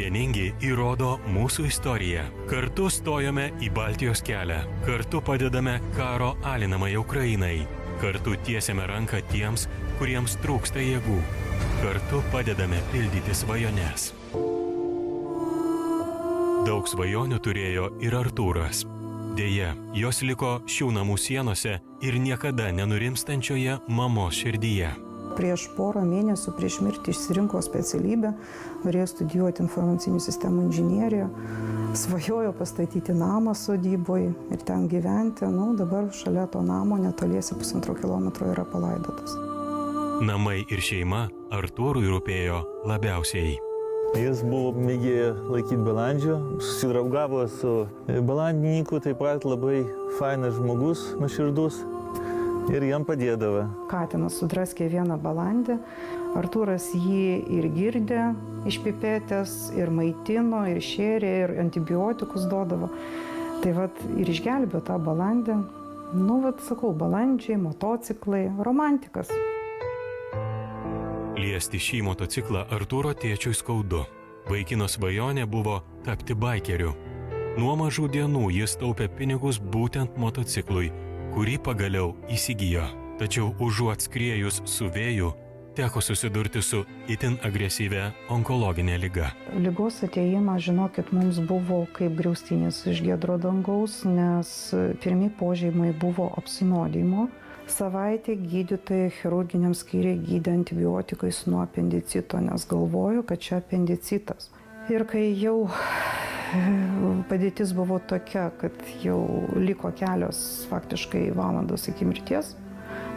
Vieningi įrodo mūsų istoriją. Kartu stojame į Baltijos kelią. Kartu padedame karo alinamai Ukrainai. Kartu tiesiame ranką tiems, kuriems trūksta jėgų. Kartu padedame pildyti svajones. Daug svajonių turėjo ir Artūras. Deja, jos liko šių namų sienose ir niekada nenurimstančioje mamos širdyje. Prieš porą mėnesių prieš mirtį išsirinko specialybę, norėjo studijuoti informacinių sistemų inžinieriją, svajojo pastatyti namą sodyboje ir ten gyventi. Dabar šalia to namo netoliese 1,5 kilometro yra palaidotas. Namai ir šeima Artūrui rūpėjo labiausiai. Jis buvo mėgėję laikyti balandžių, susidraugavo su balandininku, taip pat labai fainas žmogus, nuoširdus. Ir jam padėdavo. Katinas sudraskė vieną balandį, Artūras jį ir girdė iš pipetės, ir maitino, ir šėrė, ir antibiotikus duodavo. Tai ir išgelbėjo tą balandį. Sakau, balandžiai, motociklai, romantikas. Liesti šį motociklą Artūro tėčiui skaudu. Vaikino svajonė buvo tapti baikeriu. Nuo mažų dienų jis taupė pinigus būtent motociklui, kurį pagaliau įsigijo. Tačiau užuot skriejus su vėju, teko susidurti su itin agresyvia onkologinė liga. Ligos atėjimas, žinokit, mums buvo kaip griaustinis iš giedro dangaus, nes pirmi požymiai buvo apsinuodijimo. Savaitę gydytojai chirurginiam skyriui gydė antibiotikais nuo apendicito, nes galvojo, kad čia apendicitas. Ir kai jau padėtis buvo tokia, kad jau liko kelios faktiškai valandos iki mirties,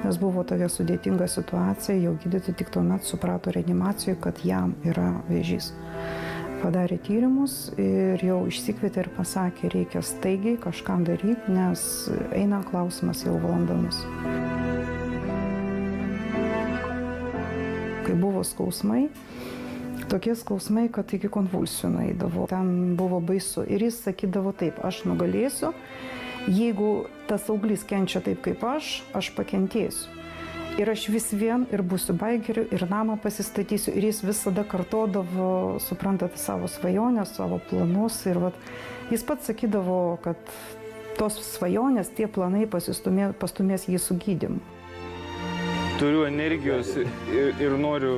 nes buvo tokia sudėtinga situacija, jau gydytojai tik tuomet suprato reanimacijoje, kad jam yra vėžys. Padarė tyrimus ir jau išsikvietė ir pasakė, reikia staigiai kažką daryti, nes eina klausimas jau valandomis. Kai buvo skausmai, tokie skausmai, kad iki konvulsijų nueidavo. Ten buvo baisu. Ir jis sakydavo taip, aš nugalėsiu, jeigu tas auglys kenčia taip kaip aš pakentėsiu. Ir aš vis vien ir būsiu baikeriu, ir namą pasistatysiu. Ir jis visada kartodavo, suprantate, savo svajonės, savo planus. Ir jis pats sakydavo, kad tos svajonės, tie planai pastumės jį su gydymu. Turiu energijos ir noriu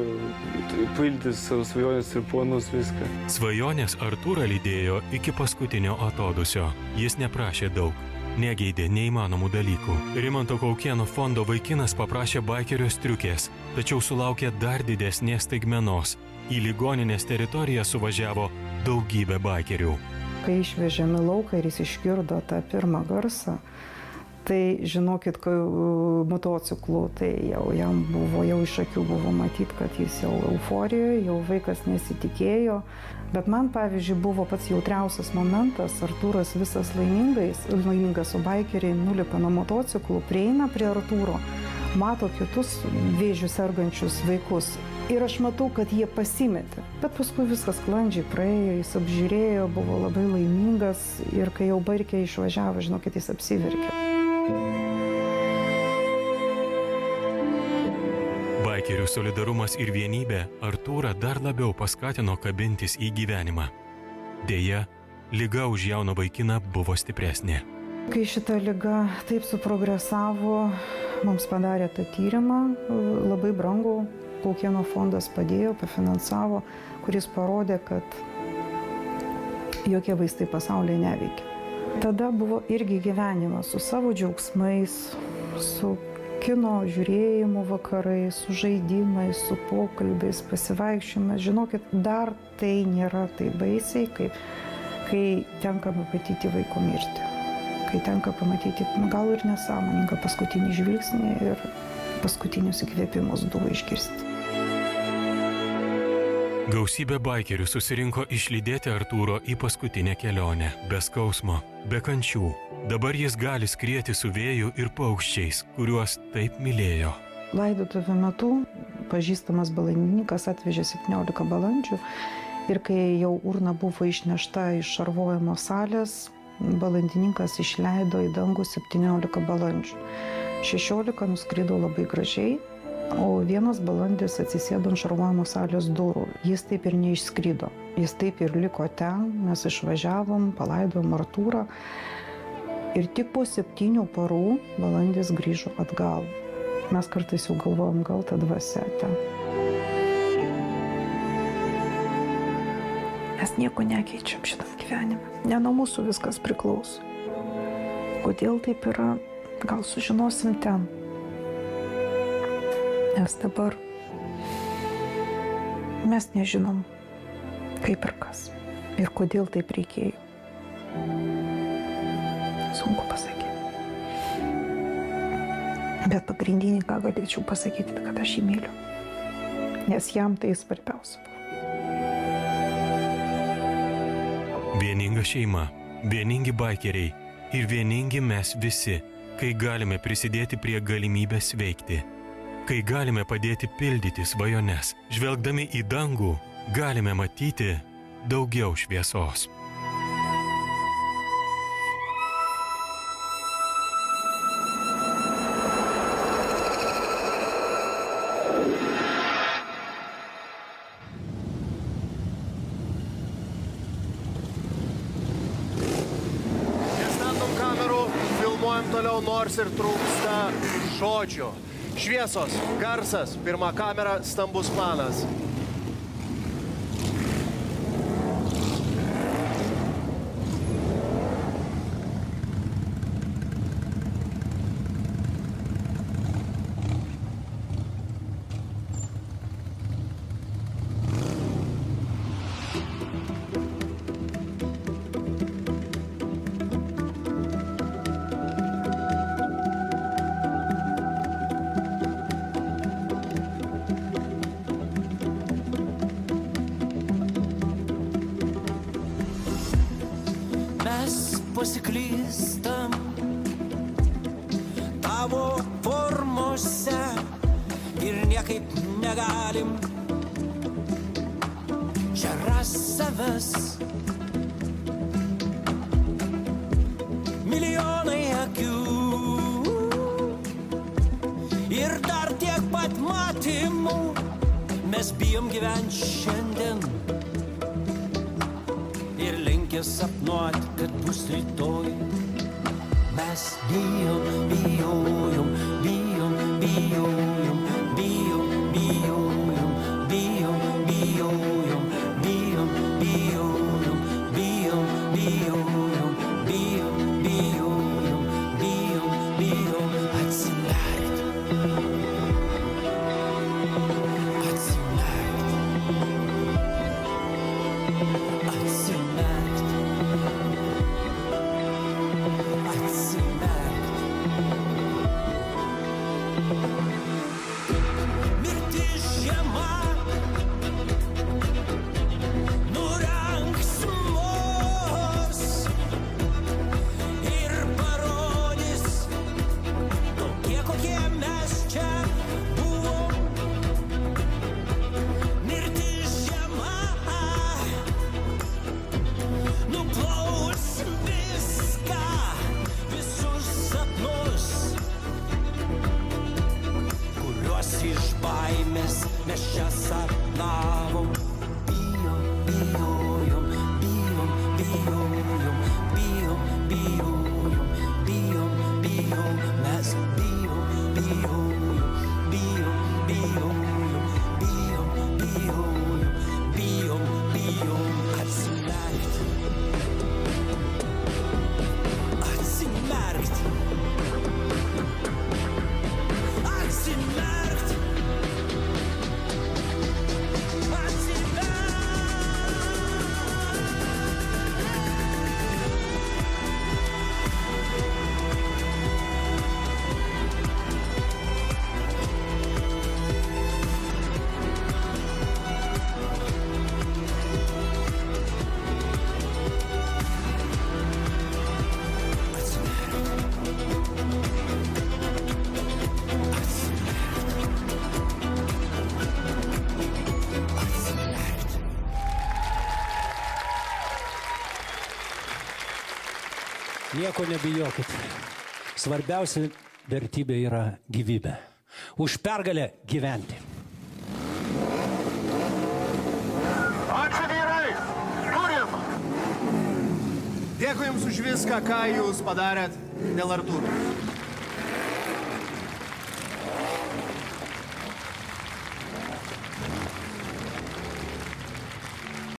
pildyti savo svajonės ir planus viską. Svajonės Artūrą lydėjo iki paskutinio atodūsio. Jis neprašė daug, negeidė neįmanomų dalykų. Rimanto Kaukėno fondo vaikinas paprašė baikerio striukės, tačiau sulaukė dar didesnės staigmenos. Į ligoninės teritoriją suvažiavo daugybė baikerių. Kai išvežėme lauką ir jis išgirdo tą pirmą garsą, tai žinokit, motociklų, tai jam buvo, jau iš akių buvo matyti, kad jis jau euforijoje, jau vaikas nesitikėjo. Bet man, pavyzdžiui, buvo pats jautriausias momentas, Artūras visas laimingas su baikeriai nulipa nuo motociklų, prieina prie Artūro, mato kitus vėžių sergančius vaikus. Ir aš matau, kad jie pasimetė. Bet paskui viskas sklandžiai praėjo, jis apžiūrėjo, buvo labai laimingas ir kai jau barkiai išvažiavo, žinokit, jis apsiverkė. Baikerių solidarumas ir vienybė Artūrą dar labiau paskatino kabintis į gyvenimą. Deja, liga už jauną vaikiną buvo stipresnė. Kai šita liga taip suprogresavo, mums padarė tą tyrimą, labai brangų, Kaukėno fondas padėjo, pafinansavo, kuris parodė, kad jokie vaistai pasaulyje neveikia. Tada buvo irgi gyvenimas su savo džiaugsmais, su kino žiūrėjimu vakarais, su žaidimais, su pokalbiais, pasivaikščiojimas. Žinokit, dar tai nėra taip baisiai, kai tenka pamatyti vaiko mirtį. Kai tenka pamatyti, gal ir nesąmoningą paskutinį žvilgsnį ir paskutinius įkvėpimus buvo išgirsti. Gausybė baikerių susirinko išlydėti Artūro į paskutinę kelionę, be skausmo, be kančių. Dabar jis gali skrieti su vėju ir paukščiais, kuriuos taip mylėjo. Laidotuvių metu pažįstamas balandininkas atvežė 17 balandžių ir kai jau urna buvo išnešta iš šarvojimo salės, balandininkas išleido į dangų 17 balandžių. 16 nuskrido labai gražiai, o vienas balandis atsisėdo ant šarvojimo salės durų. Jis taip ir neišskrido. Jis taip ir liko ten, mes išvažiavom, palaidojom Artūrą ir tik po 7 parų Balandis grįžo atgal. Mes kartais jau galvojom, gal ta dvasia ten. Mes nieko nekeičiam šitam gyvenime. Ne nuo mūsų viskas priklauso. Kodėl taip yra, gal sužinosim ten. Nes dabar mes nežinom, kaip ir kas. Ir kodėl taip reikėjo. Sunku pasakyti. Bet pagrindinį, ką galėčiau pasakyti, kad aš jį myliu. Nes jam tai svarbiausia. Vieninga šeima, vieningi baikeriai ir vieningi mes visi, kai galime prisidėti prie galimybės veikti. Kai galime padėti pildyti svajones, žvelgdami į dangų, galime matyti daugiau šviesos. Nestabdom kamerų, filmuojam toliau, nors ir trūksta žodžių. Šviesos, garsas, pirma kamera, stambus planas. Pasiklystam tavo formose ir niekaip negalim čia rast savęs. Milijonai akių ir dar tiek pat matymų. Mes bijom gyventi šiandien ir linkę sapnuot, kad bus rytoj. Mes bijom, bijojom, bijom, bijojom, bijom, bijojom, bijom, bijojom, bijom, bijojom, bijom, bijojom, bijom, bijojom, bijom, bijom. Atsimerkt. Mes čia sapnavom, bijom, bijojom, bijom, bijojom, bijom, bijojom, bijom, bijom, mes bijom, bijojom, bijom, bijojom, bijom, bijojom, bijom, bijom, atsimerkt, atsimerkt, atsimerkt. Nieko nebijokit. Svarbiausia vertybė yra gyvybė. Už pergalę gyventi. Ačiū vyrai! Dėkui Jums už viską, ką Jūs padarėt dėl Artūro.